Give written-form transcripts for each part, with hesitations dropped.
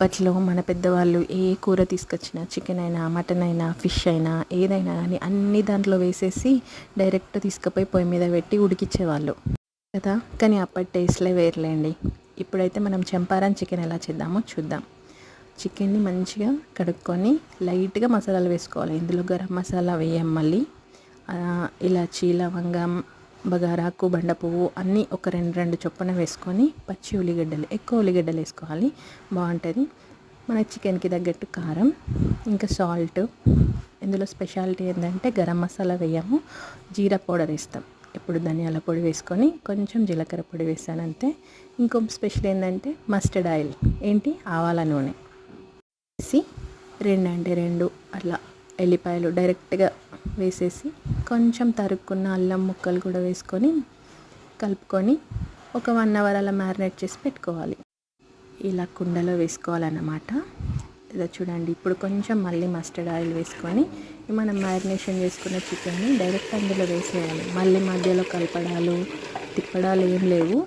అప్పట్లో మన పెద్దవాళ్ళు ఏ కూర తీసుకొచ్చినా చికెన్ అయినా మటన్ అయినా ఫిష్ అయినా ఏదైనా కానీ అన్ని దాంట్లో వేసేసి డైరెక్ట్ తీసుకుపోయి పొయ్యి మీద పెట్టి ఉడికించేవాళ్ళు కదా. కానీ అప్పటి టేస్ట్లే వేర్లేండి. ఇప్పుడైతే మనం చంపారన్ చికెన్ ఎలా చేద్దామో చూద్దాం. చికెన్ని మంచిగా కడుక్కొని లైట్గా మసాలాలు వేసుకోవాలి. ఇందులో గరం మసాలా వేయం, మళ్ళీ ఇలాచీ, లవంగం, బగారాకు, బండ పువ్వు అన్నీ ఒక రెండు చొప్పున వేసుకొని పచ్చి ఉల్లిగడ్డలు, ఎక్కువ ఉల్లిగడ్డలు వేసుకోవాలి, బాగుంటుంది. మన చికెన్కి తగ్గట్టు కారం, ఇంకా సాల్ట్. ఇందులో స్పెషాలిటీ ఏంటంటే గరం మసాలా వేయము, జీరా పౌడర్ వేస్తాం. ఇప్పుడు ధనియాల పొడి వేసుకొని కొంచెం జీలకర్ర పొడి వేసానంతే. ఇంకో స్పెషల్ ఏంటంటే మస్టర్డ్ ఆయిల్, ఆవాల నూనె వేసి రెండు అట్లా ఎల్లిపాయలు డైరెక్ట్గా వేసేసి కొంచెం తరుక్కున్న అల్లం ముక్కలు కూడా వేసుకొని కలుపుకొని ఒక 1 అవర్ అలా మ్యారినేట్ చేసి పెట్టుకోవాలి. ఇలా కుండలో వేసుకోవాలన్నమాట. ఇలా చూడండి. ఇప్పుడు కొంచెం మళ్ళీ మస్టర్డ్ ఆయిల్ వేసుకొని మనం మ్యారినేషన్ చేసుకున్న చికెన్ని డైరెక్ట్ అందులో వేసేయాలి. మళ్ళీ మధ్యలో కలపడాలు తిప్పడాలు ఏం లేవు.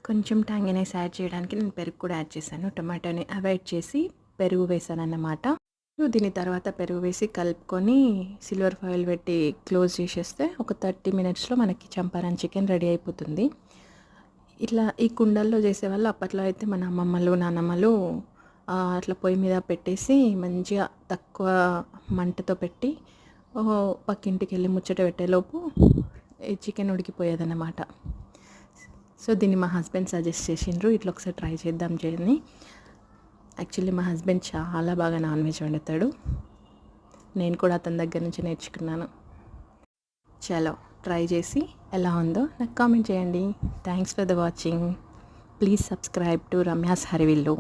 కొంచెం ట్యాంగినెస్ యాడ్ చేయడానికి నేను పెరుగు కూడా యాడ్ చేశాను. టొమాటోని అవాయిడ్ చేసి పెరుగు వేసాను అన్నమాట. దీని తర్వాత పెరుగు వేసి కలుపుకొని సిల్వర్ ఫాయిల్ పెట్టి క్లోజ్ చేసేస్తే ఒక 30 మినిట్స్లో మనకి చంపారన్ చికెన్ రెడీ అయిపోతుంది. ఇట్లా ఈ కుండల్లో చేసేవాళ్ళు అప్పట్లో. అయితే మన అమ్మమ్మలు, నానమ్మలు అట్లా పొయ్యి మీద పెట్టేసి మంచిగా తక్కువ మంటతో పెట్టి పక్కింటికి వెళ్ళి ముచ్చట పెట్టేలోపు ఈ చికెన్ ఉడికిపోయేదన్నమాట. సో దీన్ని మా హస్బెండ్ సజెస్ట్ చేసిండ్రు, ఇట్లా ఒకసారి ట్రై చేద్దాం చేయని. యాక్చువల్లీ మా హస్బెండ్ చాలా బాగా నాన్ వెజ్ వండుతాడు. నేను కూడా అతని దగ్గర నుంచి నేర్చుకున్నాను. చలో ట్రై చేసి ఎలా ఉందో నాకు కామెంట్ చేయండి. Thanks for the watching. Please subscribe to Ramya's Harivillu.